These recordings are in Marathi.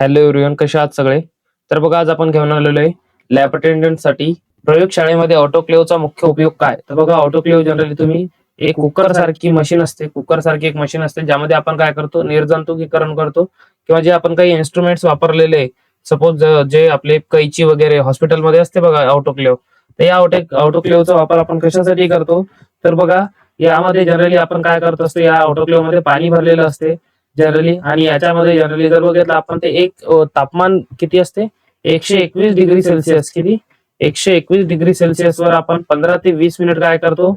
हॅलो एव्हरीवन, कसे आहात सगळे? तर बघा, आज आपण घेऊन आलेलो आहे लॅब अटेंडंट साठी प्रयोगशाळेमध्ये ऑटोक्लेव्हचा मुख्य उपयोग काय. तर बघा, ऑटोक्लेव्ह जनरली तुम्ही एक कुकर सारखी मशीन असते, कुकर सारखी एक मशीन असते ज्यामध्ये आपण काय करतो, निर्जंतुकीकरण करतो किंवा जे आपण काही इन्स्ट्रुमेंट्स वापरलेले, सपोज जे आपले कैची वगैरे हॉस्पिटलमध्ये असते बघा ऑटोक्लेव्ह. तर या ऑटोक्लेव्हचा वापर आपण कशासाठी करतो? तर बघा, यामध्ये जनरली आपण काय करत असतो, या ऑटोक्लेव्ह मध्ये पाणी भरलेलं असते जनरली, आणि याच्यामध्ये जनरली जर बघितलं आपण ते एक तापमान किती असते, 121 डिग्री सेल्सिअस. किती? 121 डिग्री सेल्सिअस वर आपण 15 ते 20 मिनिट काय करतो,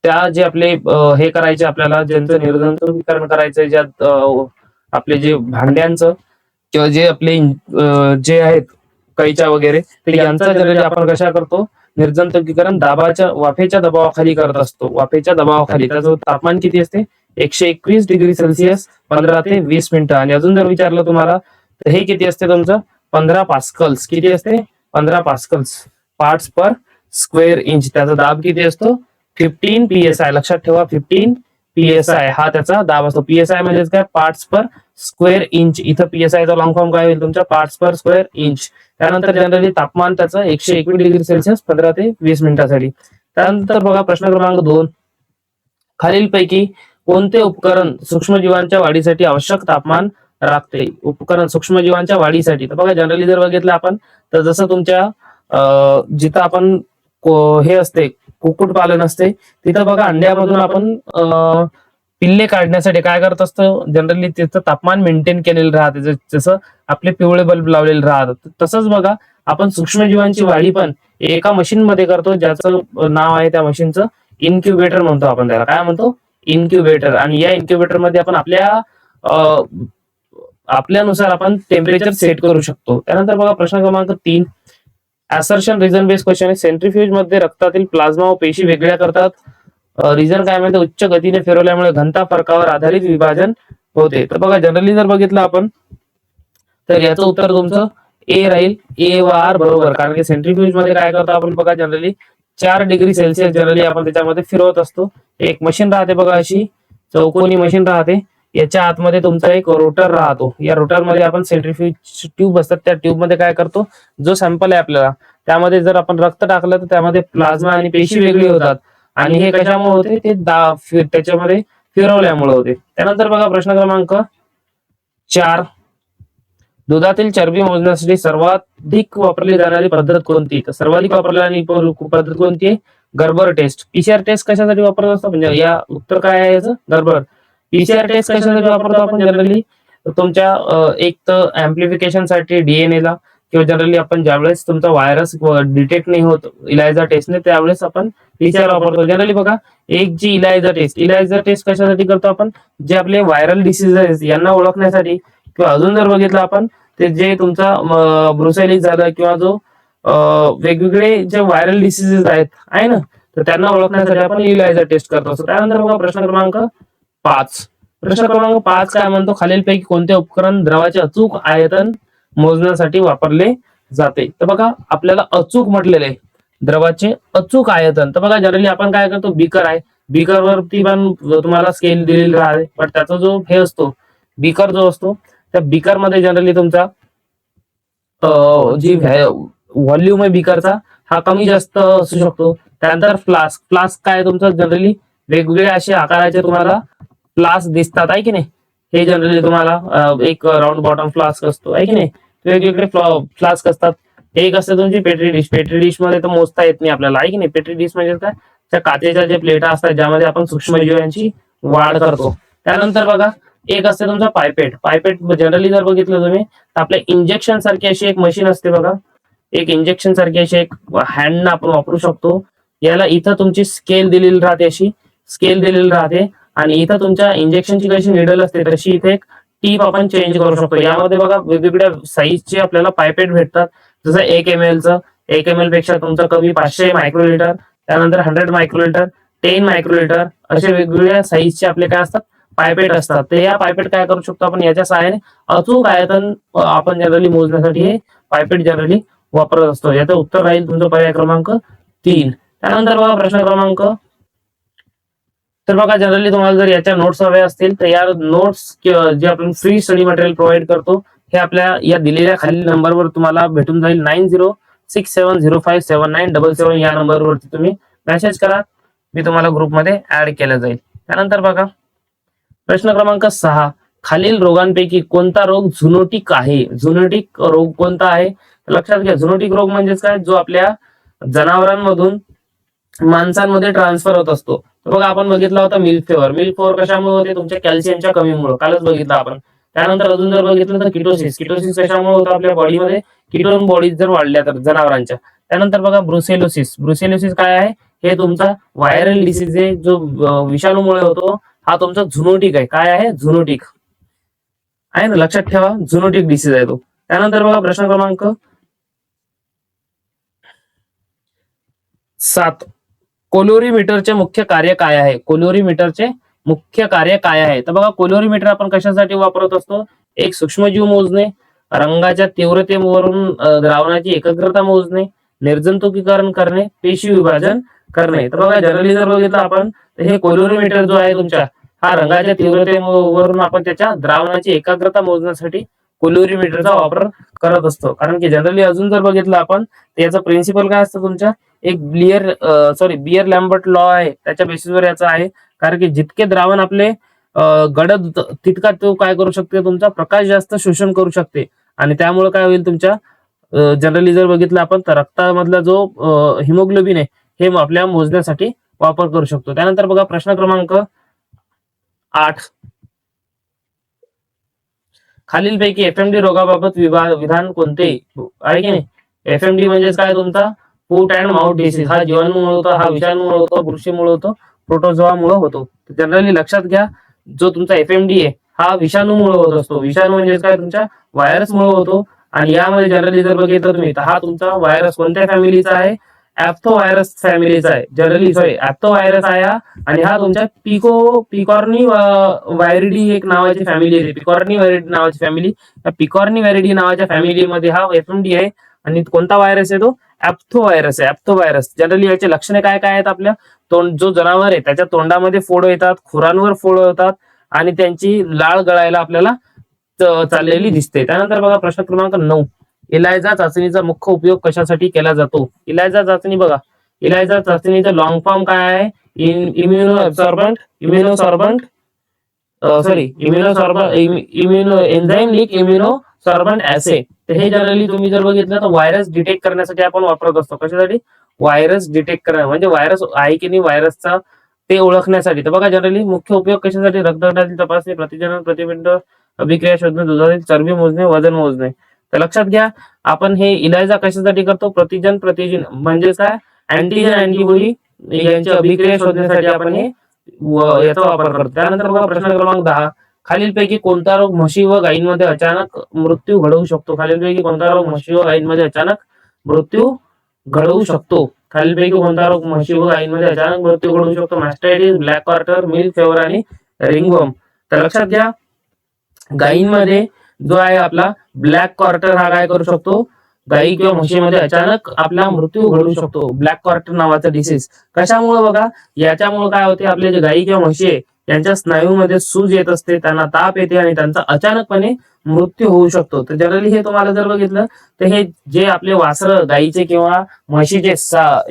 त्या जे आपले हे करायचे, आपल्याला ज्यांचं निर्जंतुकीकरण करायचंय, ज्यात आपले जे भांड्यांचं किंवा जे आपले जे आहेत कैच्या वगैरे, तर यांचा जनरली आपण कशा करतो, निर्जंतुकीकरण दाबाच्या वाफेच्या दबावाखाली करत असतो. वाफेच्या दबावाखाली त्याचं तापमान किती असते, 121 डिग्री सेल्सिअस, 15 ते 20 मिनिटं. आणि अजून जर विचारलं तुम्हाला, तर हे किती असते तुमचं, 15 पास्कल्स. किती असते? 15 pascals, parts per square inch. त्याचा दाब किती असतो? 15 PSI. लक्षात ठेवा, 15 PSI हा त्याचा दाब असतो. PSI म्हणजे काय? Parts per square inch. इथं PSI चा लॉंग फॉर्म काय होईल तुमच्या? Parts per square inch. त्यानंतर जनरली तापमान त्याचं 121 डिग्री सेल्सिअस 15 ते 20 मिनिटासाठी. त्यानंतर बघा, प्रश्न क्रमांक 2, खालीलपैकी कोणते उपकरण सूक्ष्मजीवांच्या वाढीसाठी आवश्यक तापमान राखते? उपकरण सूक्ष्मजीवांच्या वाढीसाठी. तर बघा, जनरली जर बघितलं आपण, तर जसं तुमच्या जिथं आपण हे असते, कुक्कुट पालन असते, तिथं बघा अंड्यामधून आपण पिल्ले काढण्यासाठी काय करत असतो, जनरली त्याचं तापमान मेंटेन केलेलं राहते, जसं आपले पिवळे बल्ब लावलेले राहतात. तसंच बघा, आपण सूक्ष्मजीवांची वाढी पण एका मशीन मध्ये करतो, ज्याचं नाव आहे, त्या मशीनचं इन्क्युबेटर म्हणतो आपण. त्याला काय म्हणतो? इन्क्युबेटर. आणि या इन्क्युबेटर मध्ये आपण आपल्यानुसार आपण टेम्परेचर सेट करू शकतो. त्यानंतर बघा, प्रश्न क्रमांक 3, असर्शन रिझन बेस्ड क्वेश्चन आहे. सेंट्रीफ्यूज मध्ये रक्तातील प्लाझ्मा व पेशी वेगळ्या करतात. रिझन काय म्हणते? उच्च गतीने फिरवल्यामुळे घनता फरकावर आधारित विभाजन होते. तर बघा, जनरली जर बघितलं आपण, तर याचं उत्तर तुमचं ए राहील. ए व आर बरोबर. कारण की सेंट्रीफ्यूज मध्ये काय करतो आपण बघा, जनरली 4 डिग्री सेल्सिअस जनरली आपण त्याच्यामध्ये फिरवत असतो. एक मशीन राहते बघा, अशी चौकोनी मशीन राहते. याच्या आतमध्ये तुमचा एक रोटर राहतो. या रोटर मध्ये आपण सेंट्रीफ्यूज ट्यूब असतात, त्या ट्यूब मध्ये काय करतो, जो सॅम्पल आहे आपल्याला, त्यामध्ये जर आपण रक्त टाकलं तर त्यामध्ये प्लाझ्मा आणि पेशी वेगळी होतात. आणि हे कशामुळे होते? ते त्याच्यामध्ये फिरवल्यामुळे होते. त्यानंतर बघा, प्रश्न क्रमांक 4, दुधातील चरबी मोजण्यासाठी सर्वाधिक वापरली जाणारी पद्धत कोणती? तर सर्वाधिक वापरलेली पद्धत कोणती आहे? Gerber taste. पीसीआर टेस्ट कशासाठी वापरत असतो? म्हणजे या उत्तर काय आहे याचं? गर्बर. पीसीआर टेस्ट कशासाठी वापरतो आपण जनरली? तुमच्या एक तर अँप्लिफिकेशन साठी डीएनए ला, किंवा जनरली आपण ज्यावेळेस तुमचा व्हायरस डिटेक्ट नाही होत इलायझा टेस्टने, त्यावेळेस आपण पीसीआर वापरतो. जनरली बघा, एक जी इलायझा टेस्ट कशासाठी करतो आपण? जे आपले व्हायरल डिसीजेस यांना ओळखण्यासाठी, किंवा अजून जर बघितलं आपण, ते जे तुमचा ब्रुसेलिस झालं, किंवा जो वेगवेगळे जे व्हायरल डिसीजेस आहेत आहे ना, तर त्यांना ओळखण्यासाठी आपण इलायझा टेस्ट करतो असतो. त्यानंतर बघा, प्रश्न क्रमांक 5. प्रश्न क्रमांक 5 काय म्हणतो? खालीलपैकी कोणते उपकरण द्रवाचे अचूक आयतन मोजण्यासाठी वापरले जाते? तर बघा, आपल्याला अचूक म्हटलेले आहे, द्रवाचे अचूक आयतन. तर बघा, जनरली आपण काय करतो, बीकर आहे, बीकर वरती पण तुम्हाला स्केल दिलेली राहते, पण त्याचा जो हे असतो, बीकर जो असतो, त्या बीकर मध्ये जनरली तुमचा जी व्हॉल्यूम आहे बीकरचा, हा कमी जास्त असू शकतो. त्यानंतर फ्लास्क काय तुमचं, जनरली वेगवेगळे असे आकाराचे तुम्हाला फ्लास्क दिसतात, आहे की नाही? हे जनरली तुम्हाला एक राऊंड बॉटम फ्लास्क असतो, आहे की नाही? वेगवेगळे फ्लास्क असतात. एक असते तुमची पेट्री डिश. पेट्री डिश मध्ये तर मोजता येत नाही आपल्याला, आहे की नाही? पेट्री डिश म्हणजे काय? त्या काचेच्या जे प्लेटा असतात, ज्यामध्ये आपण सूक्ष्मजीवांची वाढ करतो. त्यानंतर बघा, एक असते तुमचा पायपेट. पायपेट जनरली जर बघितलं तुम्ही, तर आपल्या इंजेक्शन सारखी अशी एक मशीन असते बघा, एक इंजेक्शन सारखी अशी एक हँड आपण वापरू शकतो. याला इथं तुमची स्केल दिलेली राहते, अशी स्केल दिलेली राहते, आणि इथं तुमच्या इंजेक्शनची कशी निडल असते, तशी इथे एक टीप आपण चेंज करू शकतो. यामध्ये बघा, वेगवेगळ्या साईजचे आपल्याला पायपेट भेटतात, जसं 1 ml, 1 ml पेक्षा तुमचं कमी 500 मायक्रोलिटर, त्यानंतर 100 मायक्रोलिटर, 10 मायक्रोलिटर, असे वेगवेगळ्या साईजचे आपले काय असतात, पायपेट असतात. तर या पायपेट काय करू शकतो आपण, याच्या सहाय्याने अचूक आयतन आपण जनरली मोजण्यासाठी हे पायपेट जनरली वापरत असतो. याचं उत्तर राहील तुमचं पर्याय क्रमांक 3. त्यानंतर बघा, प्रश्न क्रमांक, तर बघा, जनरली तुम्हाला जर याच्या नोट्स हवे असतील, तर या नोट्स जे आपण फ्री स्टडी मटेरियल प्रोव्हाइड करतो, हे आपल्या या दिलेल्या खालील नंबरवर तुम्हाला भेटून जाईल. 9067057977 या नंबरवरती तुम्ही मेसेज करा, मी तुम्हाला ग्रुपमध्ये ऍड केलं जाईल. त्यानंतर बघा प्रश्न क्रमांक 6, खालील रोगांपैकी कोणता रोग झुनोटिक आहे? झुनोटिक रोग कोणता आहे? लक्षात घ्या, झुनोटिक रोग म्हणजेच काय, जो आपल्या जनावरांमधून माणसांमध्ये ट्रान्सफर होत असतो. तर बघा आपण बघितला होता मिल्क फेवर. मिल्क फेवर कशामुळे होते? तुमच्या कॅल्शियमच्या कमीमुळे, कालच बघितलं आपण. त्यानंतर अजून जर बघितलं तर किटोसिस. किटोसिस कशामुळे होतं? आपल्या बॉडीमध्ये किटोन बॉडीज जर वाढल्या तर जनावरांच्या. त्यानंतर बघा ब्रुसेलोसिस. ब्रुसेलोसिस काय आहे? हे तुमचा व्हायरल डिसीज आहे, जो विषाणूमुळे होतो. हा तुमचा झुनोटिक आहे. काय आहे? झुनोटिक आहे ना, लक्षात ठेवा, झुनोटिक डिसीज आहे तो. त्यानंतर बघा प्रश्न क्रमांक 7, कोलोरीमीटरचे मुख्य कार्य काय आहे? कोलोरीमीटरचे मुख्य कार्य काय आहे? तर बघा कोलोरीमीटर आपण कशासाठी वापरत असतो? एक सूक्ष्मजीव मोजणे, रंगाच्या तीव्रतेवरून द्रावणाची एकाग्रता मोजणे, निर्जंतुकीकरण करणे, पेशी विभाजन करणे. तर बघा जनरली जर बघितलं आपण तर हे कोलोरीमीटर जो आहे तुमच्या, हा रंगाच्या तीव्रतेवरून आपण त्याच्या द्रावणाची एकाग्रता मोजण्यासाठी कोलोरीमीटरचा वापर करत असतो. कारण की जनरली अजून जर बघितलं आपण तर याचं प्रिन्सिपल काय असतं तुमच्या, एक बियर लॅम्बर्ट लॉ आहे, त्याच्या बेसिसवर याचा आहे. कारण की जितके द्रावण आपले गडद तितका तो काय करू शकते, तुमचा प्रकाश जास्त शोषण करू शकते. आणि त्यामुळे काय होईल, तुमच्या जनरली जर बघितलं आपण तर रक्तामधला जो हिमोग्लोबिन आहे हे आपल्या मोजण्यासाठी वापर करू शकतो. त्यानंतर बघा प्रश्न क्रमांक 8, खालीलपैकी एफएमडी रोगाबाबत विधान कोणते आहे की नाही? एफएमडी म्हणजे काय, तुमचा फूट अँड माउथ डिसीज. हा जीवाणूमुळे होतो, हा विषाणूमुळे होतो, बुरशीमुळे होतो, प्रोटोझोआमुळे होतो. जनरली लक्षात घ्या, जो तुमचा एफएमडी आहे हा विषाणूमुळे होत असतो. विषाणू म्हणजे काय, तुमच्या व्हायरसमुळे होतो. आणि यामध्ये जनरली जर बघितलं तुम्ही तर हा तुमचा व्हायरस कोणत्या फॅमिलीचा आहे? ऍप्थो व्हायरस फॅमिलीचा आहे. जनरली ऍप्थो व्हायरस आहे हा. आणि हा तुमच्या पिकॉर्नी व्हायरिडी एक नावाची फॅमिली आहे. पिकॉर्नी व्हायरिडी नावाची फॅमिली, पिकॉर्नी व्हायरिडी नावाच्या फॅमिलीमध्ये हा एफएमडी आहे. आणि कोणता व्हायरस आहे तो? ऍप्थो व्हायरस आहे. ऍप्थो व्हायरस. जनरली याचे लक्षणे काय काय आहेत? आपल्या जो जनावर आहे त्याच्या तोंडामध्ये फोड येतात, खुरांवर फोड होतात, आणि त्यांची लाळ गळायला आपल्याला चाललेली दिसते. त्यानंतर बघा प्रश्न क्रमांक 9, इलायझा चाचणीचा मुख्य उपयोग कशासाठी केला जातो? इलायझा चाचणी बघा, इलायझा चाचणीचा लॉंग फॉर्म काय आहे? Enzyme linked immunosorbent assay. तर हे जनरली तुम्ही जर बघितलं तर व्हायरस डिटेक्ट करण्यासाठी आपण वापरत असतो. कशासाठी? व्हायरस डिटेक्ट करणं, म्हणजे व्हायरस आहे की नाही व्हायरसचा ते ओळखण्यासाठी. तर बघा जनरली मुख्य उपयोग कशासाठी? रक्तगटातील तपासणी, प्रतिजनन, प्रतिपिंड अभिक्रिया शोधणे, दुधातील चरबी मोजणे, वजन मोजणे. तर लक्षात घ्या, आपण हे इलायझा कशासाठी करतो? प्रतिजन म्हणजे काय, अँटीजन अँटीबॉडी यांची अभिक्रिया शोधण्यासाठी आपण हे याचा वापर करतो. त्यानंतर बघा प्रश्न क्रमांक 10, खालीलपैकी कोणता रोग म्हशी व गायींमध्ये अचानक मृत्यू घडवू शकतो? खालीलपैकी कोणता रोग म्हशी व गायींमध्ये अचानक मृत्यू घडवू शकतो? खालीलपैकी कोणता रोग म्हशी व गायींमध्ये अचानक मृत्यू घडवू शकतो? मॅस्टायटिस, ब्लॅक क्वार्टर, मिल्क फेवर आणि रिंगवर्म. तर लक्षात घ्या, गायींमध्ये जो आहे आपला ब्लॅक क्वार्टर हा काय करू शकतो? गायी किंवा म्हशीमध्ये अचानक आपला मृत्यू घडू शकतो. ब्लॅक क्वार्टर नावाचा डिसीज कशामुळे? बघा, याच्यामुळे काय होते, आपले जे गायी किंवा म्हशी आहे त्यांच्या स्नायूमध्ये सूज येत असते, त्यांना ताप येते आणि त्यांचा अचानकपणे मृत्यू होऊ शकतो. तर जनरली हे तुम्हाला जर बघितलं तर हे जे आपले वासरं गायीचे किंवा म्हशीचे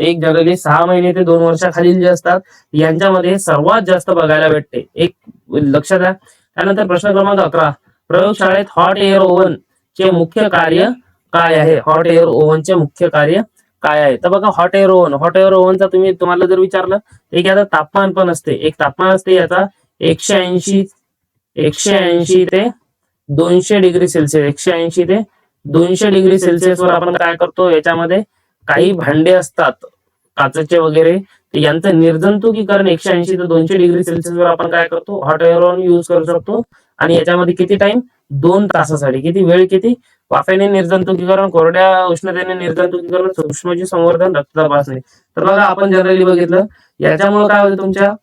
एक जनरली 6 महिने ते 2 वर्षाखालील जे असतात यांच्यामध्ये सर्वात जास्त बघायला भेटते. एक लक्षात घ्या. त्यानंतर प्रश्न क्रमांक 11, प्रयोगशाळेत हॉट एअर ओव्हन चे मुख्य कार्य काय आहे? हॉट एअर ओव्हनचे मुख्य कार्य काय आहे? तर बघा हॉट एअर ओव्हनचा तुम्हाला जर विचारलं, एक याचा तापमान पण असते, एक तापमान असते याचा 180 ते 200 डिग्री सेल्सिअस. 180 ते 200 डिग्री सेल्सिअस वर आपण काय करतो, याच्यामध्ये काही भांडे असतात काचेचे वगैरे, यांचं निर्जंतुकीकरण 180 ते 200 डिग्री सेल्सिअस वर आपण काय करतो? हॉट एअर ओव्हन युज करू शकतो. आणि याच्यामध्ये किती टाइम? 2 तासासाठी. किती वेळ? किती? वाफेने निर्जंतुकीकरण, कोरड्या उष्णतेने निर्जंतुकीकरण, सूक्ष्मजीव संवर्धन, रक्त तपासणी. तर बघा आपण जनरली बघितलं याच्यामुळे काय होतं, तुमच्या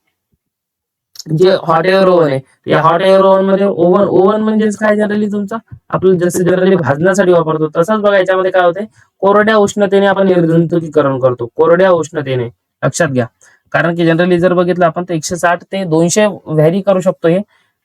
जे हॉट एअर ओव्हन आहे या हॉट एअर ओव्हन मध्ये ओव्हन म्हणजे काय, जनरली तुमचा आपलं जसं जनरली भाजण्यासाठी वापरतो तसंच बघा याच्यामध्ये काय होते, कोरड्या उष्णतेने आपण निर्जंतुकीकरण करतो. कोरड्या उष्णतेने, लक्षात घ्या. कारण की जनरली जर बघितलं आपण तर 160 ते 200 व्हॅरी करू शकतो हे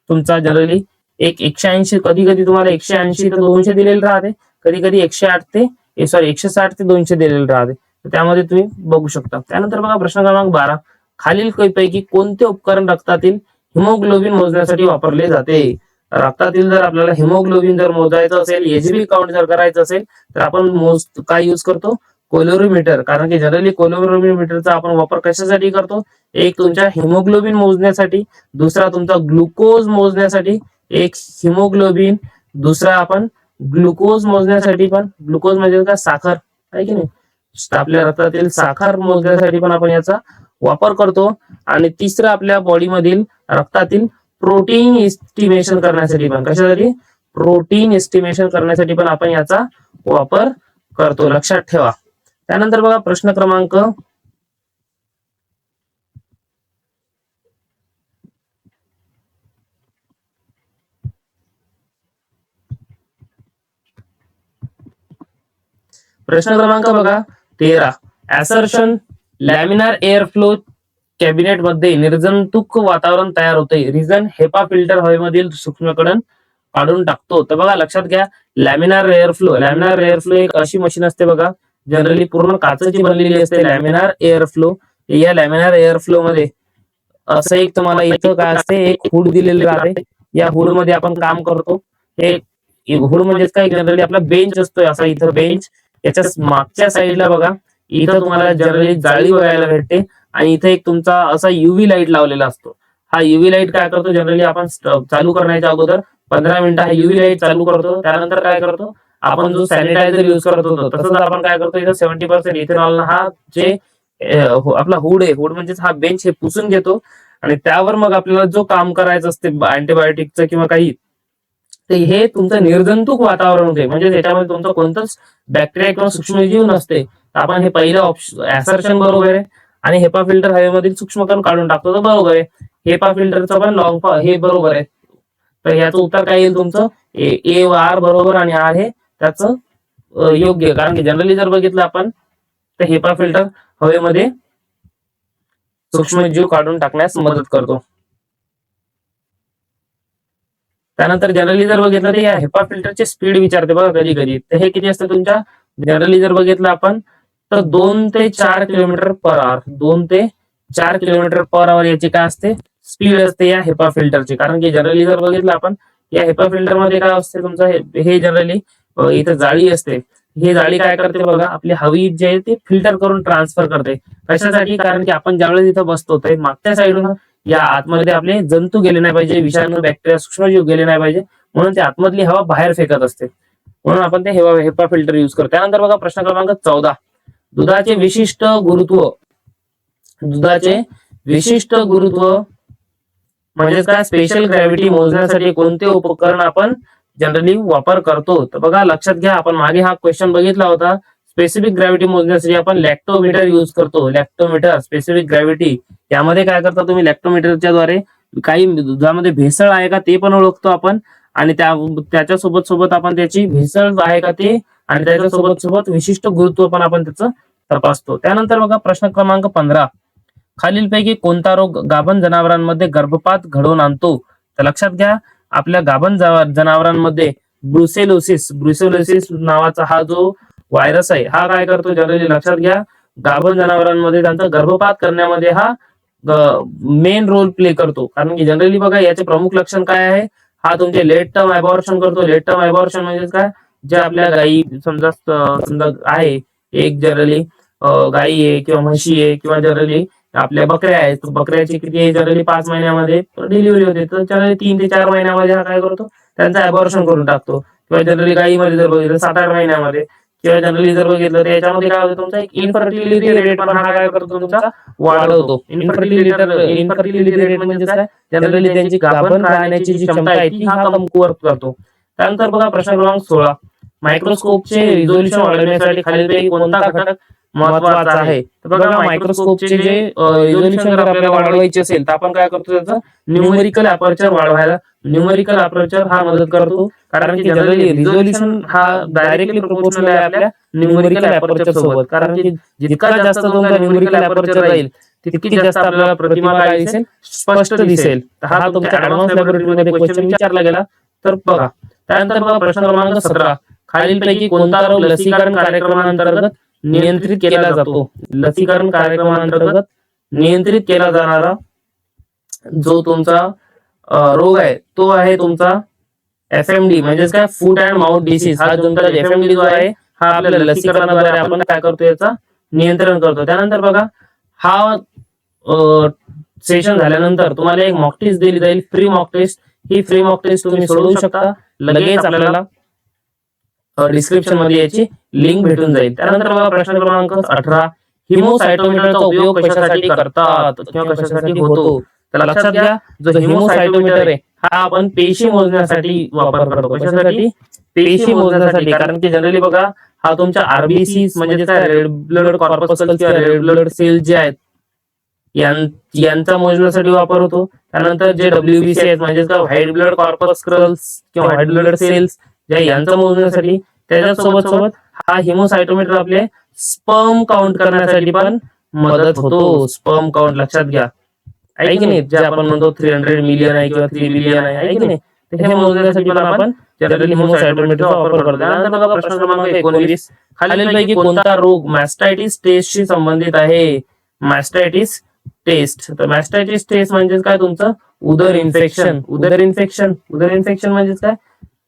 तुमचा जनरली एक 180, कधी कधी तुम्हाला 180 ते 200 दिलेलं राहते, कधी कधी 160 ते 200 दिलेलं राहते. तर त्यामध्ये तुम्ही बघू शकता. त्यानंतर बघा प्रश्न क्रमांक 12, खालील पैकी कोणते उपकरण रक्तातील हिमोग्लोबिन मोजण्यासाठी वापरले जाते? रक्तातील जर आपल्याला हिमोग्लोबिन जर मोजायचं असेल, एचबी काउंट जर करायचं असेल, तर आपण काय यूज करतो? कोलोरीमीटर. कारण की जनरली कोलोरीमीटरचा आपण वापर कशासाठी करतो? एक तुमच्या हिमोग्लोबिन मोजण्यासाठी, दुसरा तुमचा ग्लुकोज मोजण्यासाठी. एक हिमोग्लोबिन, दुसरा आपण ग्लुकोज मोजण्यासाठी, पण ग्लुकोज म्हणजे काय? साखर आहे की नाही? आपल्या रक्तातील साखर मोजण्यासाठी पण आपण याचा वापर करतो. आणि तिसरं आपल्या बॉडीमधील रक्तातील प्रोटीन एस्टिमेशन करण्यासाठी पण, कशासाठी? प्रोटीन एस्टिमेशन करण्यासाठी पण आपण याचा वापर करतो, लक्षात ठेवा. त्यानंतर बघा प्रश्न क्रमांक 13, ऍसर्शन लॅमिनार एअर फ्लो कॅबिनेट मध्ये निर्जंतुक वातावरण तयार होते. रिझन हेपा फिल्टर हवेमधील सूक्ष्मकण काढून टाकतो. तर बघा लक्षात घ्या, लॅमिनार एअर फ्लो एक अशी मशीन असते बघा, जनरली पूर्ण काचेची बनलेली असते. लॅमिनार एअर फ्लो, या लॅमिनार एअर फ्लो मध्ये असं एक तुम्हाला इथं काय असते, एक हुड दिलेली राहते. या हुड मध्ये आपण काम करतो. हे हुड म्हणजे काय? जनरली आपला बेंच असतोय असा, इथं बेंच. याच्या मागच्या साईडला बघा, इथं तुम्हाला जनरली जाळी बघायला भेटते. आणि इथे एक तुमचा असा युव्ही लाईट लावलेला असतो. हा युव्ही लाईट काय करतो? जनरली आपण चालू करण्याच्या अगोदर 15 मिनिटं हा युव्ही लाईट चालू करतो. त्यानंतर काय करतो? आपण जो सॅनिटायझर युज करत होतो, तसंच आपण काय करतो? इथं 70% इथेनॉल हा जे आपला हुड आहे, हुड म्हणजे हा बेंच, हे पुसून घेतो. आणि त्यावर मग आपल्याला जो काम करायचं असते अँटीबायोटिकचं किंवा काही, ते हे तुमचं निर्जंतुक वातावरण होते. म्हणजे त्याच्यामध्ये तुमचं कोणतंच बॅक्टेरिया किंवा सूक्ष्मजीव नसते. आपण हे पहिलं ऑप्शन ऍसर्शन बरोबर आहे. आणि हेपा फिल्टर हवेमधील सूक्ष्मकण काढून टाकतो, तर बरोबर आहे. हेपा फिल्टरचं पण लॉंग हे बरोबर आहे. तर याचं उत्तर काय येईल तुमचं? ए व आर बरोबर, आणि आर हे त्याचं योग्य. कारण की जनरली जर बघितलं आपण, तर हेपा फिल्टर हवेमध्ये सूक्ष्मजीव काढून टाकण्यास मदत करतो. त्यानंतर जनरली जर बघितलं तर या हेपा फिल्टरची स्पीड विचारते बघा कधी कधी. तर हे किती असतं तुमच्या? जनरली जर बघितलं आपण, तर 2 ते 4 किलोमीटर पर आवर. 2 ते 4 किलोमीटर पर आवर याची काय असते? स्पीड असते या हेपा फिल्टरची. कारण की जनरली जर बघितलं आपण, या हेपा फिल्टर मध्ये काय असते तुमचं? हे जनरली इथं जाळी असते. ही जाळी काय करते बघा? आपली हवी जे आहे ते फिल्टर करून ट्रान्सफर करते. कशासाठी? कारण की आपण ज्यावेळेस इथं बसतो, तर मागच्या साईडून या आतमध्ये आपले जंतू गेले नाही पाहिजे, विषाणू, बॅक्टेरिया, सूक्ष्मजीव गेले नाही पाहिजे, म्हणून ते आतमधली हवा बाहेर फेकत असते. म्हणून आपण ते हेपा फिल्टर युज करतो. त्यानंतर बघा प्रश्न क्रमांक 14, दुधाचे विशिष्ट गुरुत्व म्हणजे काय? स्पेशल ग्रॅव्हिटी मोजण्यासाठी कोणते उपकरण आपण जनरली वापर करतो? तर बघा लक्षात घ्या, आपण मागे हा क्वेश्चन बघितला होता. स्पेसिफिक ग्रॅव्हिटी मोजण्यासाठी आपण लॅक्टोमीटर युज करतो. लॅक्टोमीटर, स्पेसिफिक ग्रॅव्हिटी. यामध्ये काय करता तुम्ही? लॅक्टोमीटरच्या द्वारे काही दुधामध्ये भेसळ आहे का ते पण ओळखतो आपण. आणि त्याच्या सोबत आपण त्याची भेसळ आहे का ते, आणि त्याच्या सोबत विशिष्ट गुरुत्व पण आपण त्याचं तपासतो. त्यानंतर बघा प्रश्न क्रमांक 15, खालीलपैकी कोणता रोग गाभण जनावरांमध्ये गर्भपात घडवून आणतो? तर लक्षात घ्या, आपल्या गाभण जनावरांमध्ये ब्रुसेलोसिस नावाचा हा जो व्हायरस आहे, हा काय करतो? जनरली लक्षात घ्या, गाभण जनावरांमध्ये त्यांचा गर्भपात करण्यामध्ये हा मेन रोल प्ले करतो. कारण की जनरली बघा, याचे प्रमुख लक्षण काय आहे? हा तुमचे लेट टर्म अबॉर्शन करतो. लेट टर्म अबॉर्शन म्हणजे काय? जे आपल्या गायी समजा आहे, एक जनरली गायी आहे किंवा म्हशी आहे किंवा जनरली आपल्या बकऱ्या आहेत, बकऱ्याची किती जनरली 5 महिन्यामध्ये डिलिव्हरी होते, तर जनरली 3 ते 4 महिन्यामध्ये हा काय करतो? त्यांचं अबॉर्शन करून टाकतो. किंवा जनरली गायीमध्ये जर बघितलं 7-8 महिन्यामध्ये, किंवा जनरली जर बघितलं तर याच्यामध्ये काय होतं? तुमचा एक इनफर्टिलिटी रेट पण हा काय करतो? तुमचा वाढवतो. इनफर्टिलिटी रेट म्हणजे काय? जनरली त्यांची गाभण राहण्याची जी क्षमता आहे ती हा कमकुवत करतो. त्यानंतर बघा प्रश्न क्रमांक 16, मायक्रोस्कोपचे रिझोल्युशन वाढवण्यासाठी खालीलपैकी कोणता घटक महत्वाचा आहे? तर बघा, मायक्रोस्कोपचे जे रिझोल्युशन जर आपल्याला वाढवायचे असेल, तर आपण काय करतो? त्याचं न्यूमेरिकल अपर्चर वाढवायला. न्यूमेरिकल अपर्चर हा मदत करतो. कारण की जनरली रिझोल्युशन हा डायरेक्टली प्रोपोर्शनल आहे आपल्या न्यूमेरिकल अपर्चर सोबत. कारण की जितका जास्त तुमचा न्यूमेरिकल अपर्चर राहील, तितकी जास्त आपल्याला प्रतिमा काय दिसेल? स्पष्ट दिसेल. हा तुमच्या ऍडव्हान्स लॅबोरेटरीमध्ये क्वेश्चन विचारला गेला. तर बघा त्यानंतर बघा प्रश्न क्रमांक 17, खालीलपैकी कोणता रोग लसीकरण कार्यक्रमांतर्गत नियंत्रित केला जातो? लसीकरण कार्यक्रमांतर्गत नियंत्रित केला जाणारा जो तुमचा रोग आहे तो आहे तुमचा FMD, म्हणजेच काय, फूट अँड माउथ डिसीज. हा तुमचा FMD जो आहे हा आपल्या लसीकरणाद्वारे आपण काय करतो, याचा नियंत्रण करतो. त्यानंतर बघा हा सेशन झाल्यानंतर तुम्हाला एक मॉक टेस्ट दिली जाईल, फ्री मॉक टेस्ट. ही फ्री मॉक टेस्ट तुम्ही सोडवू शकता. लगेच आपल्याला डिस्क्रिप्शन मध्ये याची लिंक भेटून जाईल. त्यानंतर बघा प्रश्न क्रमांक 18, हिमोसायटोमीटरचा उपयोग कशासाठी करतात किंवा कशासाठी होतो? तर लक्षात घ्या, जो हिमोसायटोमीटर आहे हा आपण पेशी मोजण्यासाठी वापर करतो. कशासाठी? पेशी मोजण्यासाठी. कारण की जनरली बघा हा तुमच्या आरबीसी म्हणजे काय, रेड ब्लड कॉर्पस्कल्स किंवा रेड ब्लड सेल्स जे आहेत यांचा मोजण्यासाठी वापर होतो. त्यानंतर जे WBC आहेत म्हणजे काय, व्हाईट ब्लड कॉर्पस्कल्स किंवा व्हाईट ब्लड सेल्स यांचा मोजण्यासाठी. त्याच्यासोबत सोबत हा हिमोसायटोमीटर आपले स्पर्म काउंट करण्यासाठी पण मदत होतो. स्पर्म काउंट लक्षात घ्या, आहे की नाही, जे आपण म्हणतो 300 मिलियन आहे किंवा 3 बिलियन आहे की नाही, तर हे मोजण्यासाठी पण आपण जनरली हिमोसायटोमीटरचा वापर करतो. त्यानंतर बघा प्रश्न क्रमांक 19, खालीलपैकी कोणता रोग मॅस्टायटिस टेस्टशी संबंधित आहे? मॅस्टायटिस टेस्ट. तर मॅस्टायटिस टेस्ट म्हणजे काय, तुमचं उदर इन्फेक्शन. उदर इन्फेक्शन म्हणजे काय,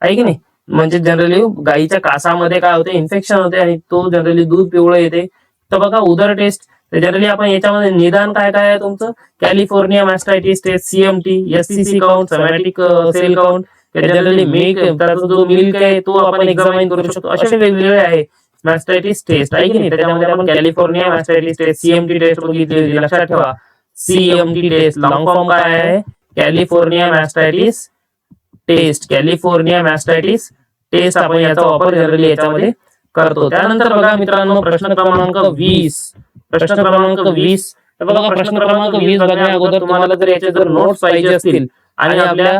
आहे की नाही, म्हणजे जनरली गाईच्या कासामध्ये काय होते, इन्फेक्शन होते आणि तो जनरली दूध पिवळं येते. तर बघा उदर टेस्ट जनरली आपण याच्यामध्ये निदान काय काय आहे तुमचं, California mastitis test, CMT, SCC count, somatic cell count, generally milk, त्याचा जो मिल्क आहे तो आपण एक्झामाइन करू शकतो. असे वेगवेगळे आहे मॅस्टायटिस टेस्ट, आहे की नाही. त्याच्यामध्ये आपण California mastitis test, CMT taste बघितली. लक्षात ठेवा, CMT टेस्ट लॉंग फॉर्म काय आहे, California mastitis taste. California mastitis taste आपण याचा वापर जनरली याच्यामध्ये करतो. त्यानंतर बघा मित्रांनो प्रश्न क्रमांक 20, प्रश्न क्रमांक 20. तर बघा प्रश्न क्रमांक 20 बघण्या अगोदर तुम्हाला जर याचे जर नोट्स पाहिजे असतील आणि आपल्या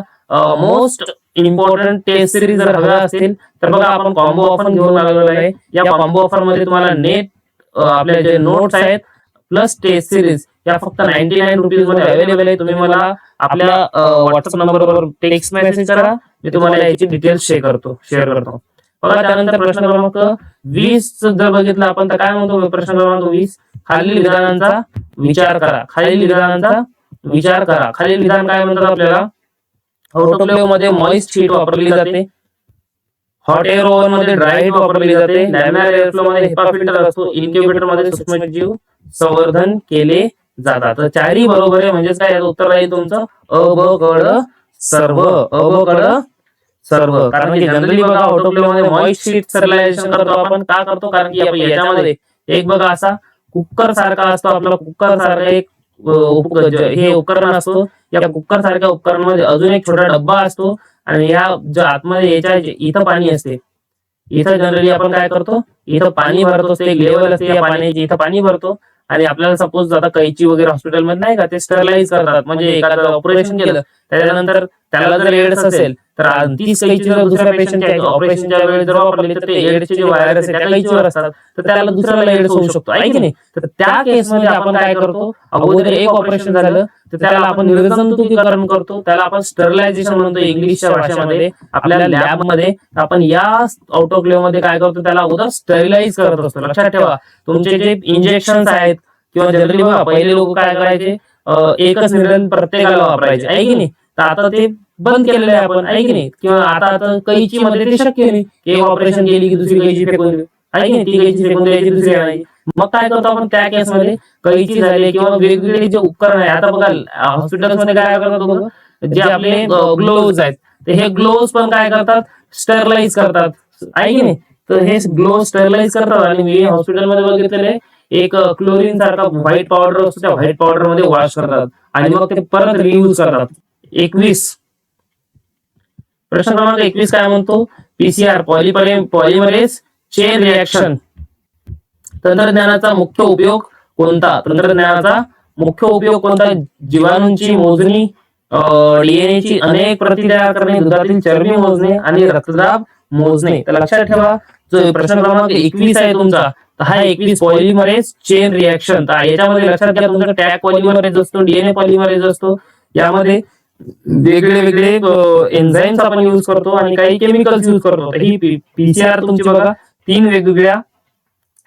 मोस्ट इम्पॉर्टंट टेस्ट सिरीज जर हव्या असतील तर बघा आपण कॉम्बो ऑफर घेऊन आलेलो आहे. या कॉम्बो ऑफर मध्ये तुम्हाला नेट आपले जे नोट्स आहेत प्लस टेस्ट सिरीज या फक्त 99 रुपीज मध्ये अवेलेबल आहे. तुम्ही मला आपल्या व्हॉट्सअप नंबरवर टेक्स्ट मेसेज करा, मी तुम्हाला याची डिटेल्स शेअर करतो. बघा त्यानंतर प्रश्न क्रमांक 20 जर बघितलं आपण तर काय म्हणतो प्रश्न क्रमांक 20, खालील विधानांचा विचार करा. खालील विधानांचा विचार करा. खालील विधान काय म्हणतात आपल्याला, ऑटोक्लेव्ह मध्ये मॉइस्ट हीट वापरली जाते, हॉट एअर ओव्हन मध्ये ड्राय हीट वापरली जाते, लॅमिनार एअरफ्लो मध्ये HEPA फिल्टर असतो, इन्क्युबेटर मध्ये सूक्ष्मजीव संवर्धन केले जातात. तर चारही बरोबर आहे, म्हणजेच काय उत्तर राहील तुमचं अ ब क ड सर्व. अ ब क ड सर्व. कारण की जनरली बघा ऑटोक्लेव्ह मध्ये मॉइस्ट हीट स्टरलायझेशन करतो आपण. का करतो, कारण की आपण याच्यामध्ये एक बघा असा कुकर सारखा असतो, आपला कुकर सारखा एक हे उपकरण असतो. या कुकर सारख्या उपकरणामध्ये अजून एक छोटा डब्बा असतो आणि या ज्या आतमध्ये याच्या इथं पाणी असते, इथं जनरली आपण काय करतो, इथं पाणी भरतो, एक लेवल असते या पाण्याची, इथं पाणी भरतो आणि आपल्याला सपोज आता कैची वगैरे हॉस्पिटलमध्ये नाही का ते स्टरलाइज करतात, म्हणजे एखादं ऑपरेशन केलं त्याच्यानंतर त्याला जर एड्स असेल तर तीच कैची जर दुसऱ्या पेशंटच्या ऑपरेशनच्या वेळेस जर वापरली तर ते एड्सचे जे व्हायरस आहे त्या कैचीवर असतात, तर त्याला दुसऱ्याला एड्स होऊ शकतो, आहे की नाही. तर त्या केसमध्ये आपण काय करतो, अगोदर एक ऑपरेशन झालं तर त्याला आपण निर्जंतुकीकरण करतो, त्याला आपण स्टरलायझेशन म्हणतो इंग्लिशच्या भाषेमध्ये. आपल्या लॅबमध्ये आपण या ऑटोक्लेव्ह मध्ये काय करतो, त्याला अगोदर स्टरलाइज करत असतो. लक्षात ठेवा, तुमचे जे इंजेक्शन आहेत किंवा जनरली बघा पहिले लोक काय करायचे, एकच निडल प्रत्येकाला वापरायचे, आहे की नाही. तर आता ते बंद केलेलं आहे आपण, आहे की नाही. किंवा आता कैची मध्ये ते शक्य नाही, एक ऑपरेशन केली की दुसरी कैची फेकून देऊ, आहे की नाही, ती कैची फेकून द्यायची दुसरी आणायची. मग काय करतो आपण त्या केसमध्ये, कैची झाली किंवा वेगवेगळे जे उपकरण आहे, आता बघा हॉस्पिटल्समध्ये काय करतात बघा, जे आपले ग्लोव्ज आहेत ते हे ग्लोव्ज पण काय करतात, स्टरलाइज करतात, आहे की नाही. तर हे ग्लोव्ज स्टरलाइज करतात आणि मी हॉस्पिटलमध्ये बघितलेले एक क्लोरीन सारखा व्हाईट पावडर असतो, त्या व्हाईट पावडर मध्ये वॉश करतात आणि मग ते परत रियूज करतात. 21 प्रश्न क्रमांक 21 काय म्हणतो, PCR पॉलिमरेज चेन रिएक्शन तंत्रज्ञानाचा मुख्य उपयोग कोणता? तंत्रज्ञानाचा मुख्य उपयोग कोणता? जीवाणूंची मोजणी, DNA ची अनेक प्रती तयार करणे, दुधातील चरबी मोजणे आणि रक्तदाब मोजणे. तर लक्षात ठेवा, जो प्रश्न क्रमांक 21 आहे तुमचा, हा 21 पॉलिमरेज चेन रिएक्शन. तर याच्यामध्ये लक्षात घ्या, तुमचा टॅग पॉलिमरेज असतो, DNA पॉलिमरेज असतो, यामध्ये वेगळे वेगळे एन्झाईम्स आपण युज करतो आणि काही केमिकल्स युज करतो. तर ही पीसीआर तुमची बघा 3 वेगवेगळ्या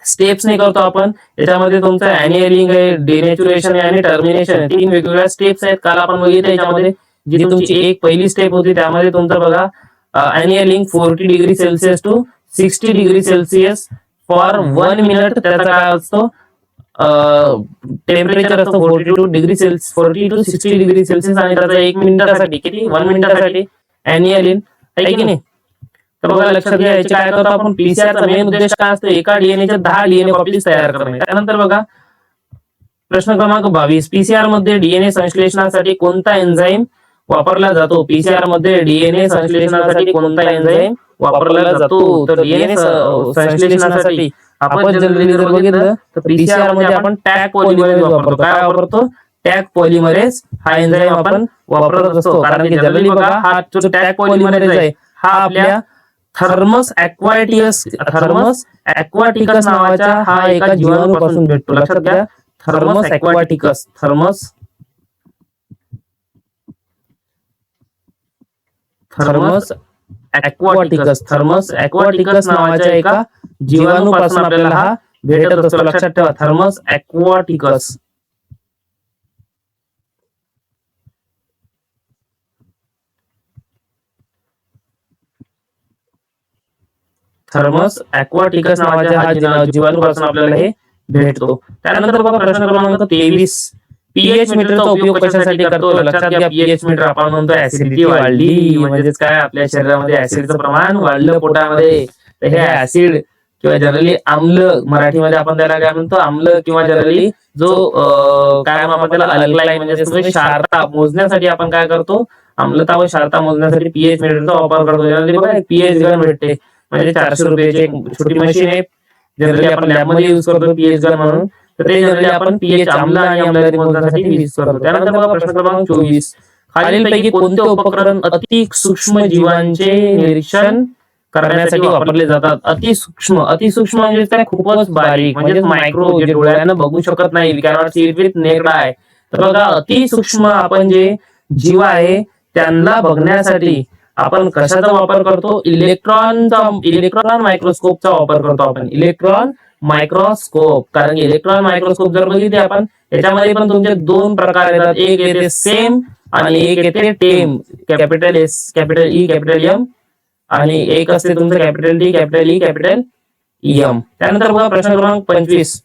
स्टेप्सने करतो आपण. याच्यामध्ये तुमचं अॅनियलिंग आहे, डिनॅच्युरेशन आहे आणि टर्मिनेशन आहे. 3 वेगवेगळ्या स्टेप्स आहेत. काल आपण बघितलं याच्यामध्ये जी तुमची एक पहिली स्टेप होती त्यामध्ये तुमचं बघा annealing 40 degree Celsius to 60 degree Celsius for 1 minute. त्याचा काय असतो टेम्परेचर असतं 40 टू 60 डिग्री सेल्सिअस आणि त्याचा 1 मिनिटासाठी किती 1 मिनिटासाठी अॅनियलिन आहे की नाही. तर बघा लक्षात घ्या याचे काय करतो आपण पीसीआरचा मेन उद्देश काय असतो एका डीएनएच्या 10 डीएनए कॉपीज तयार करणे. त्यानंतर बघा प्रश्न क्रमांक 22 पीसीआर मध्ये डीएनए संश्लेषणासाठी कोणता एन्झाईम वापरला जातो. पीसीआर मध्ये डीएनए संश्लेषणासाठी कोणता एन्झाईम वापरला जातो. तर डीएनए संश्लेषणासाठी आपण जनरली जर बघितलं तर पीसीआर मध्ये आपण टॅग पॉलिमरेज वापरतो. काय वापरतो टॅग पॉलिमरेज हा एन्झाईम आपण वापरत असतो. कारण की जनरली बघा हा जो टॅग पॉलिमरेज आहे हा आपल्या थर्मस ॲक्वाटिकस नावाच्या हा एका जीवाणूपासून भेटतो. लक्षात घ्या थर्मस ॲक्वाटिकस नावाच्या एका जीवाणूपासून आपल्याला हा भेटत असतो. लक्षात ठेवा थर्मस ॲक्वाटिकस. नावाच्या हा जीवाणूपासून आपल्याला हे भेटतो. त्यानंतर बघा प्रश्न क्रमांक 23 पीएच मीटरचा उपयोग कशासाठी करतो. लक्षात घ्या पीएच मीटर आपण म्हणतो ऍसिडिटी वाढली म्हणजेच काय आपल्या शरीरामध्ये ऍसिडचं प्रमाण वाढलं पोटामध्ये. तर हे ऍसिड किंवा जनरली आम्ल मराठीमध्ये आपण त्याला काय म्हणतो आम्ल किंवा जनरली जो काय आपण त्याला अल्कलाइन म्हणजे क्षारता मोजण्यासाठी आपण काय करतो आम्लता व क्षारता मोजण्यासाठी पीएच मीटरचा वापर करतो. जनरली बघा पीएच गन भेटते म्हणजे 400 रुपयाची एक छोटी मशीन आहे. जनरली आपण लॅबमध्ये युज करतो पीएच गन म्हणून. तर ते जनरली आपण पीएच आम्ल आणि आम्लघनता मोजण्यासाठी यूज करतो. त्यानंतर बघा प्रश्न क्रमांक 24 खालीलपैकी कोणते उपकरण अति सूक्ष्म जीवांचे निरीक्षण करण्यासाठी वापरले जातात. अतिसूक्ष्म म्हणजे काय खूपच बारीक म्हणजे मायक्रो जे डोळ्यानं बघू शकत नाही. We cannot see it with naked eye. तर बघा अतिसूक्ष्म आपण जे जीव आहे त्यांना बघण्यासाठी आपण कशाचा वापर करतो इलेक्ट्रॉन मायक्रोस्कोपचा वापर करतो आपण. इलेक्ट्रॉन मायक्रोस्कोप कारण की इलेक्ट्रॉन मायक्रोस्कोप जर बघितले आपण याच्यामध्ये पण तुमचे 2 प्रकार येतात. एक येते सेम आणि एक येते टेम. Capital S capital E capital M आणि एक असते तुमचं capital D capital E capital M. त्यानंतर बघा प्रश्न क्रमांक 25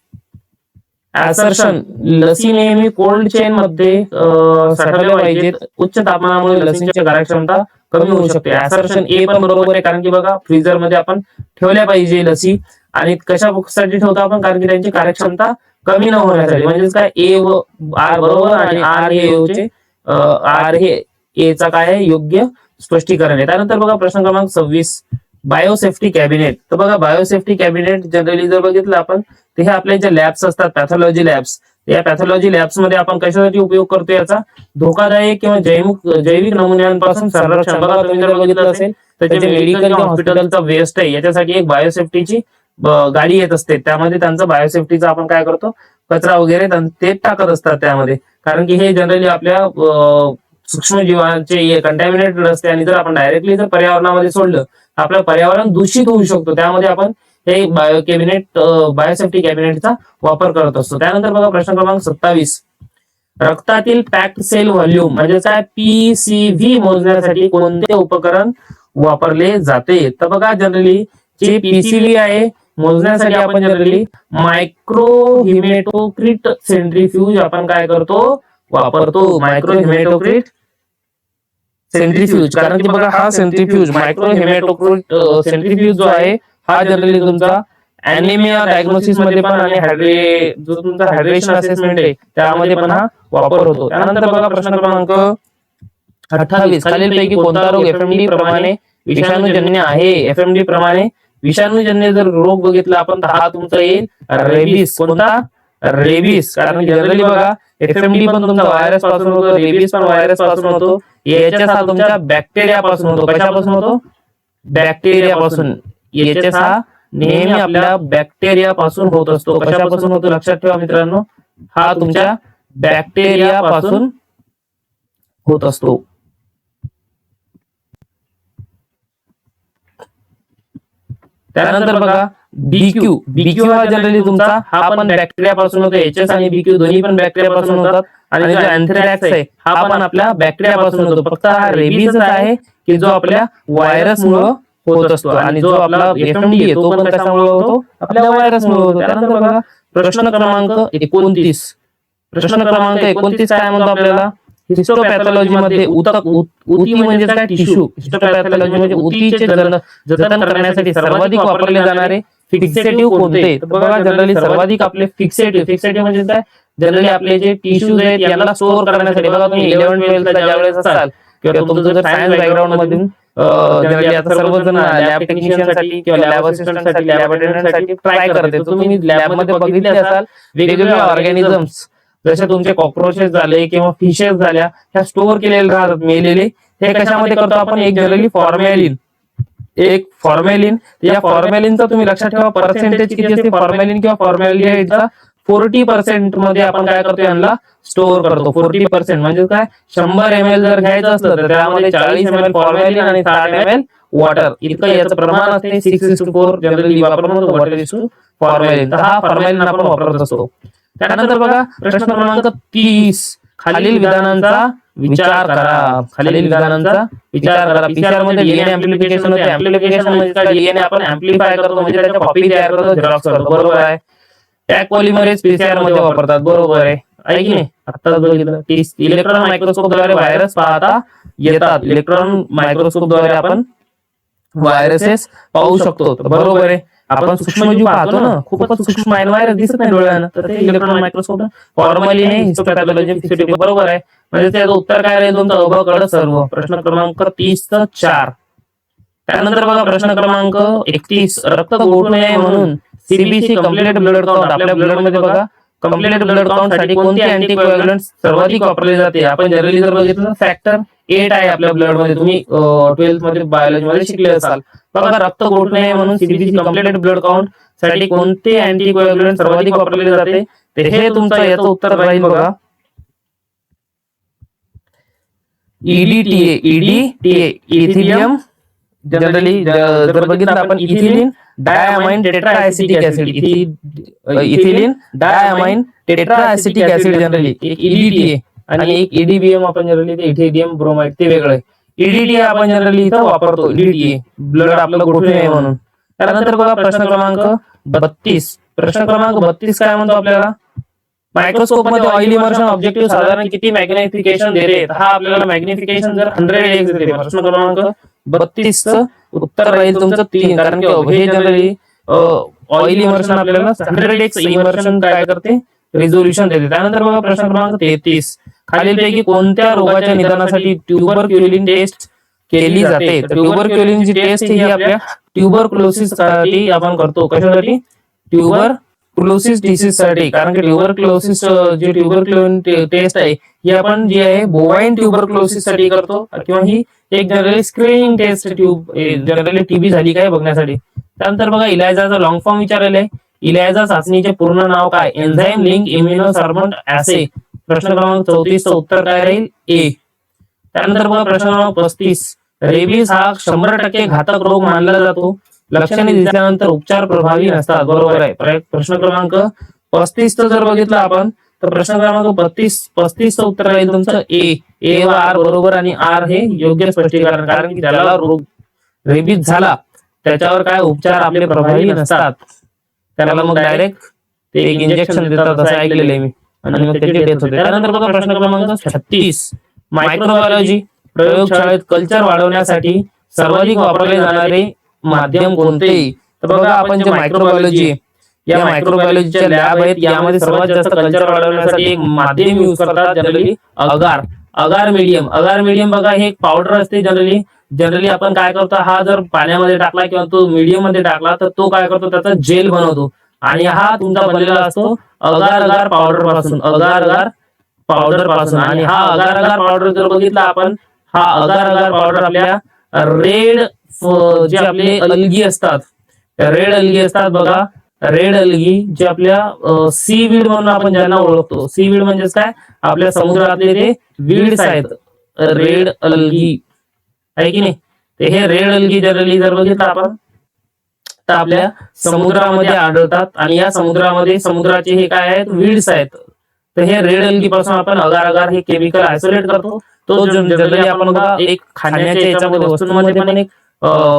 ऍसर्शन लसी नेहमी कोल्ड चेन मध्ये साठवल्या पाहिजेत. उच्च तापमानामुळे लसींची कार्यक्षमता कमी होऊ शकते. ऍसर्शन ए पण बरोबर आहे कारण की बघा फ्रीजर मध्ये आपण ठेवल्या पाहिजे लसी आणि कशासाठी ठेवतो आपण कारण की त्यांची कार्यक्षमता कमी न होण्यासाठी. म्हणजेच काय ए व आर बरोबर आणि आर हे ए चा काय आहे योग्य स्पष्टीकरण आहे. त्यानंतर बघा प्रश्न क्रमांक 26 बायोसेफ्टी कॅबिनेट. तर बघा बायोसेफ्टी कॅबिनेट जनरली जर बघितलं आपण तर हे आपल्या ज्या लॅब्स असतात पॅथॉलॉजी लॅब्स या पॅथॉलॉजी लॅब्स मध्ये आपण कशासाठी उपयोग करतो याचा धोकादायक किंवा जैविक नमुन्यांपासून संरक्षण. बघा तुम्ही जर बघितलं असेल तर जे मेडिकल किंवा हॉस्पिटलचा वेस्ट आहे याच्यासाठी एक बायोसेफ्टीची गाडी येत असते. त्यामध्ये त्यांचं बायोसेफ्टीचा आपण काय करतो कचरा वगैरे ते टाकत असतात त्यामध्ये. कारण की हे जनरली आपल्या सूक्ष्मजीवांचे कंटॅमिनेटेड असते आणि जर आपण डायरेक्टली जर पर्यावरणामध्ये सोडलं तर आपलं पर्यावरण दूषित होऊ शकतो. त्यामध्ये आपण हे बायोसेफ्टी कॅबिनेटचा वापर करत असतो. त्यानंतर बघा प्रश्न क्रमांक 27 रक्तातील पॅक्ड सेल व्हॉल्यूम म्हणजे काय पीसीव्ही मोजण्यासाठी कोणते उपकरण वापरले जाते. तर बघा जनरली जे पीसीव्ही आहे मोजण्यासाठी आपण जनरली मायक्रो हिमेटोक्रिट सेंट्रीफ्यूज आपण काय करतो वापरतो. मायक्रो हिमेटोक्रिट सेंट्रीफ्यूज कारण की बघा हा सेंट्रीफ्यूज मायक्रो हिमेटोक्रिट सेंट्रीफ्यूज जो आहे हा जनरली तुमचा अॅनिमिया डायग्नोसिस मध्ये पण आणि जो तुमचा हायड्रेशन असेसमेंट आहे त्यामध्ये पण हा वापर होतो. त्यानंतर बघा प्रश्न क्रमांक 28 खालीलपैकी कोणता रोग एफएमडी प्रमाणे विषाणूजन्य आहे. एफएमडी प्रमाणे विषाणूजन्य जर रोग बघितला आपण तर हा तुमचा येईल रेबीज. कोणता रेबीज कारण जनरली बघा एफएमडी पण तुमचा व्हायरस पासून होतो रेबीज पण व्हायरस पासून होतो. याच्यास हा तुमच्या बॅक्टेरिया पासून होतो. कशापासून होतो बॅक्टेरिया पासून. याच्यास हा नेहमी आपल्या बॅक्टेरिया पासून होत असतो. कशापासून होतो लक्षात ठेवा मित्रांनो हा तुमच्या बॅक्टेरिया पासून होत असतो. त्यानंतर बघा बीक्यू हा जनरली तुमचा हा पण बॅक्टेरिया पासून होतो. एचएस आणि बीक्यू दोन्ही पण बॅक्टेरिया पासून होतात. आणि जो अँथ्रॅक्स आहे हा पण आपल्या बॅक्टेरिया पासून होतो. फक्त हा रेबीज आहे की जो आपल्या व्हायरसमुळे होत असतो. आणि जो आपला एफएमडी आहे तो पण कशामुळे होतो, आपल्या व्हायरसमुळे होतो. त्यानंतर बघा प्रश्न क्रमांक 29. प्रश्न क्रमांक 29 काय म्हणतो आपल्याला, हिस्टोपॅथॉलॉजी मध्ये उती म्हणजे काय, टिश्यू. हिस्टोपॅथॉलॉजी म्हणजे उतीचे जतन करण्यासाठी सर्वाधिक वापरले जाणारे फिक्सेटिव्ह कोणते. तर बघा जनरली सर्वाधिक आपले फिक्सेटिव्ह म्हणजे काय, जनरली आपले जे टिश्यूज आहेत यांना स्टोअर करण्यासाठी. बघा तुम्ही 11-12 ला ज्यावेळेस असाल किंवा तुमचं जर सायन्स बॅकग्राऊंड मधून जनरली आता सर्वजण लॅब टेक्निशियनसाठी किंवा लॅब असिस्टंटसाठी, लॅब अटेंडंटसाठी ट्राय करते. तर तुम्ही लॅबमध्ये बघितले असाल वेगवेगळे ऑर्गॅनिझम्स जसे तुमचे कॉक्रोचेस झाले किंवा फिशेस झाल्या, ह्या स्टोअर केलेले राहतात मेलेले. हे कशामध्ये करतो आपण, एक जनरली फॉर्मॅलिन. या फॉर्मॅलिनचा तुम्ही लक्षात ठेवा पर्सेंटेज किती असते फॉर्मॅलिन किंवा फॉर्मॅलिडिहाइडचा. 40% मध्ये आपण काय करतो, यांना स्टोअर करतो. 40% म्हणजे काय, 100 ml जर घ्यायचं असलं तर त्यामध्ये 40 ml फॉर्मॅलिन आणि 60 ml वॉटर इतकं याचं प्रमाण असते. 6:4 जनरली वापरलं जातं वॉटर इज टू फॉर्मॅलिन. तर हा फॉर्मॅलिन आपण वापरत असतो. त्यानंतर बघा प्रश्न क्रमांक 30. खालील विधानांचा विचार करा. पीसीआर मध्ये डीएनए अँप्लिफिकेशन होते. अँप्लिफिकेशन म्हणजे काय, डीएनए आपण अँप्लिफाय करतो म्हणजे त्याच्या कॉपी तयार करतो, झेरॉक्स करतो. बरोबर आहे. टॅग पॉलिमरेज पीसीआर मध्ये वापरतात. बरोबर आहे की नाही. आता बघितलं इलेक्ट्रॉन मायक्रोस्कोपद्वारे व्हायरस पाहता येतात. इलेक्ट्रॉन मायक्रोस्कोपद्वारे आपण व्हायरसेस पाहू शकतो. बरोबर आहे. आपण सूक्ष्मजीव पाहतो ना, खूपच सूक्ष्म आहे, व्हायरस दिसत नाही डोळ्यानं, तर ते इलेक्ट्रॉन मायक्रोस्कोप फॉर्मॅलिन आहे. हिस्टोपॅथॉलॉजी फिक्सेटिव्ह. बरोबर आहे. म्हणजे त्याचं उत्तर काय राहील तुमचं, अ, ब, क, ड सर्व. प्रश्न क्रमांक 30-4. त्यानंतर बघा प्रश्न क्रमांक 31. रक्त गोठू नये म्हणून सीबीसी कम्प्लीट ब्लड काउंट. आपल्या ब्लड मध्ये बघा कम्प्लीट ब्लड काउंट साठी कोणते अँटीकोएग्युलंट सर्वाधिक वापरले जाते. आपण जनरली जर बघितलं फॅक्टर 8 आहे आपल्या ब्लड मध्ये. तुम्ही 12th मध्ये बायोलॉजी मध्ये शिकले असाल. बघा रक्त गोठू नये म्हणून सीबीसी कम्प्लीट ब्लड काउंट साठी कोणते अँटीकोएग्युलंट सर्वाधिक वापरले जाते. तर हे तुमचं याचं उत्तर राहील बघा ईडीटीए. इथिलियम जनरली जर बघितलं आपण ethylene diamine tetraacetic acid. Ethylene diamine tetraacetic acid generally एक ईडीटीए. आणि एक ईडीबीएम आपण जनरली ते इथिडियम ब्रोमाइड ते वेगळं आहे. ईडीटीए आपण जनरली इथं वापरतो. ईडीटीए ब्लड आपलं गोठू नये म्हणून. त्यानंतर बघा प्रश्न क्रमांक 32. प्रश्न क्रमांक 32 काय म्हणतो आपल्याला, मायक्रोस्कोप मध्ये ऑइल इमर्शन ऑब्जेक्टिव्ह साधारण किती मॅग्निफिकेशन देते. हा आपल्याला मॅग्निफिकेशन जर 100x देते. प्रश्न क्रमांक 32 चं उत्तर राहील तुमचं 3. कारण की हे जनरली ऑइल इमर्शन आपल्याला 100x इमर्शन काय करते, रिझोल्युशन देते. त्यानंतर बघा प्रश्न क्रमांक 33. खालीलपैकी कोणत्या रोगाच्या निदानासाठी ट्युबरक्युलिन टेस्ट केली जाते. ट्युबरक्युलिनची टेस्ट ही आपल्या ट्युबरक्लोसिस साठी आपण करतो. कशासाठी, ट्युबरक्लोसिस डिसीज साठी. कारण की ट्युबरक्लोसिस जी ट्युबरक्युलिन टेस्ट आहे ही आपण जी आहे बोवाईन ट्युबरक्लोसिस साठी करतो. किंवा ही एक generally screening test generally TB झाली काय बघण्यासाठी. त्यानंतर बघा इलायझाचा लॉंग फॉर्म विचारलेला आहे. इलायझा चाचणीचे पूर्ण नाव काय, एन्झाइम लिंक इम्युनोसर्वंट ऍसे. प्रश्न क्रमांक 34 चं उत्तर काय राहील, ए. त्यानंतर बघा प्रश्न क्रमांक 35. रेबीज हा 100% घातक रोग मानला जातो. लक्षणे दिसल्यानंतर उपचार प्रभावी नसतात. बरोबर आहे. प्रश्न क्रमांक 35 जर बघितलं आपण तर प्रश्न क्रमांक 35 चं उत्तर राहील तुमचं ए व आर बरोबर. आणि आर हे योग्य स्पष्टीकरण. कारण की ज्याला रोग रेबीज झाला त्याच्यावर काय उपचार आपले प्रभावी नसतात, त्याला मग डायरेक्ट ते एक इंजेक्शन देतात असं ऐकलेलं आहे मी, आणि मग त्याची डेथ होते. त्यानंतर बघा प्रश्न क्रमांक 36. मायक्रोबायोलॉजी प्रयोगशाळेत कल्चर वाढवण्यासाठी सर्वाधिक वापरले जाणारे माध्यम कोणते. तर बघा आपण जे मायक्रोबायोलॉजी आहे या मायक्रोबायोलॉजीच्या लॅब आहेत यामध्ये सर्वात जास्त कल्चर वाढवण्यासाठी एक माध्यम यूज करतात जनरली अगार मीडियम. बघा हे एक पावडर असते जनरली आपण काय करतो, हा जर पाण्यामध्ये टाकला किंवा तो मीडियम मध्ये टाकला तर तो काय करतो, त्याचा जेल बनवतो. आणि हा तुमचा बनलेला असतो अगार पावडर पासून. आणि हा अगार पावडर जर बघितला आपण, हा अगार पावडर आपल्या रेड जे आपले अलगी असतात बघा, रेड अलगी जे आपल्या सीवीड म्हणून आपण ज्यांना ओळखतो. सीवीड म्हणजे काय, आपल्या समुद्रातले ते वीड्स आहेत, रेड अलगी आहे की नाही. ते हे रेड अलगी जनरली जर बघितलं आपण तर आपल्या समुद्रामध्ये आढळतात आणि या समुद्राचे हे काय आहेत, वीड्स आहेत. तर हे रेड अल्गी पासून आपण अगार अगार हे केमिकल आयसोलेट करतो. तो जनरली आपण बघा एक खाण्याच्या याच्यामध्ये वस्तूंमध्ये पण एक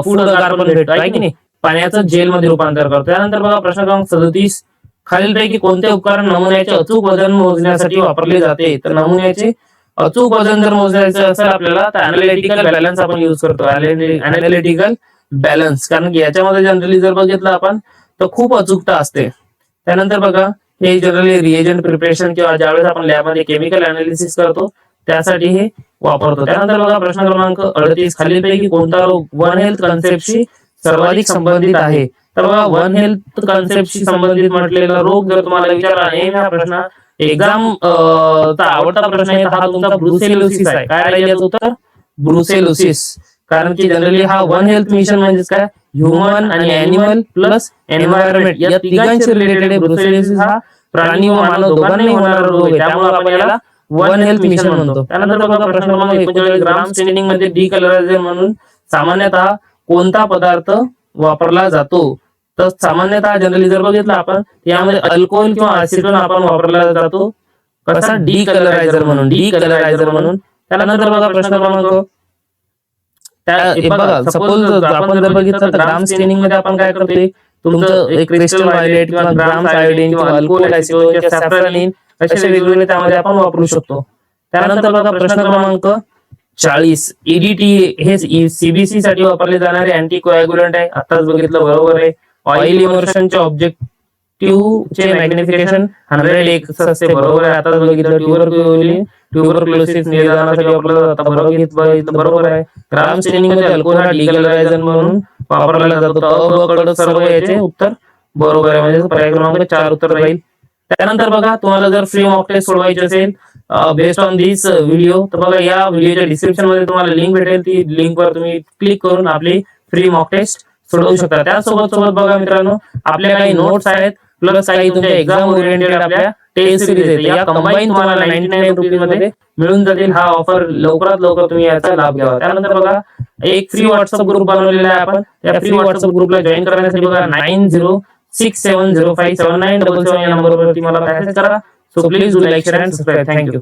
फूड अगार पण भेटतो आहे की नाही, पाण्याचं जेल मध्ये रूपांतर करतो. त्यानंतर बघा प्रश्न क्रमांक 37, खालीलपैकी कोणते उपकरण नमुन्याचे अचूक वजन मोजण्यासाठी वापरले जाते? तर नमुन्याचे अचूक वजन जर मोजायचं असेल आपल्याला तर अनालिटिकल बॅलन्स आपण युज करतो. अनालिटिकल बॅलन्स, कारण की याच्यामध्ये जनरली जर बघितलं आपण तर खूप अचूकता असते. त्यानंतर बघा हे जनरली रिएजंट प्रिपरेशन किंवा ज्यावेळेस आपण लॅबमध्ये केमिकल अनालिसिस करतो त्यासाठी हे वापरतो. त्यानंतर बघा प्रश्न क्रमांक 38, खालीलपैकी कोणता रोग वन हेल्थ कन्सेप्टशी सर्वाधिक संबंधित आहे? तर बघा वन हेल्थ कन्सेप्टशी संबंधित म्हटलेला रोग जर तुम्हाला विचारला नेहमी हा प्रश्न एक्झाम चा आवडता प्रश्न आहे, हा तुमचा ब्रुसेलोसिस आहे. काय राहील याचं उत्तर? ब्रुसेलोसिस. कारण की जनरली हा वन हेल्थ मिशन म्हणजे काय, ह्युमन आणि अॅनिमल प्लस एन्व्हायरमेंट या तिघांशी रिलेटेड ब्रुसेलोसिस हा प्राणी व मानव दोघांनाही होणारा रोग आहे. त्यामुळे आपण याला वन हेल्थ मिशन म्हणतो. त्यानंतर बघा प्रश्न क्रमांक 39, ग्राम स्टेनिंग मध्ये डिकलरायझर म्हणून सामान्यतः कोणता पदार्थ वापरला जातो? तर सामान्यतः जनरली जर बघितलं आपण यामध्ये अल्कोहोल किंवा ऍसिटोन आपण वापरला जातो. कसा? डिकलरायझर म्हणून. त्यानंतर बघा प्रश्न क्रमांक बघा सपोज आपण जर बघितलं तर ग्राम स्टेनिंग मध्ये आपण काय करतोय, तुमचं एक क्रिस्टल व्हायलेट किंवा ग्राम आयोडीन किंवा अल्कोहोल ऍसिटोन किंवा सॅफ्रॅनिन असे वेगवेगळे त्यामध्ये आपण वापरू शकतो. त्यानंतर बघा प्रश्न क्रमांक 40, ईडीटी हे सीबीसी साठी वापरले जाणारे अँटी कोॲग्युलंट आहे. आताच बघितलं, बरोबर आहे. ऑइल इमर्शनचे ऑब्जेक्टिव्ह चे मॅग्निफिकेशन 100x असते, बरोबर आहे. आताच बघितलं. ट्युबरक्लोसिस निदानासाठी वापरला जातो, बरोबर आहे. ग्राम स्टेनिंग मध्ये अल्कोहोल हा डिकलरायझर म्हणून वापरला जातो. अ ब क सर्व याचे उत्तर बरोबर आहे, म्हणजे पर्याय क्रमांक 4 उत्तर राहील. त्यानंतर बघा तुम्हाला जर फ्री मॉक टेस्ट सोडवायची असेल बेस्ड ऑन दिस व्हिडिओ, तर बघा या व्हिडिओच्या डिस्क्रिप्शन मध्ये तुम्हाला लिंक भेटेल. ती लिंक वर तुम्ही क्लिक करून आपली फ्री मॉक टेस्ट सोडवू शकता. त्यासोबत बघा मित्रांनो आपल्या काही नोट्स आहेत प्लस काही तुमच्या एक्झाम ओरिएंटेड आपल्या टेस्ट सिरीज आहेत. या कंबाईन तुम्हाला 99 रुपीज मध्ये मिळून जातील. हा ऑफर लवकरात लवकर तुम्ही याचा लाभ घ्यावा. त्यानंतर बघा एक फ्री व्हॉट्सअप ग्रुप बनवलेला आहे आपण. त्या फ्री व्हॉट्सअप ग्रुपला जॉईन करण्यासाठी बघा 9067057977 या नंबरवरती मला मेसेज करा. So please do like, share and subscribe. Thank you.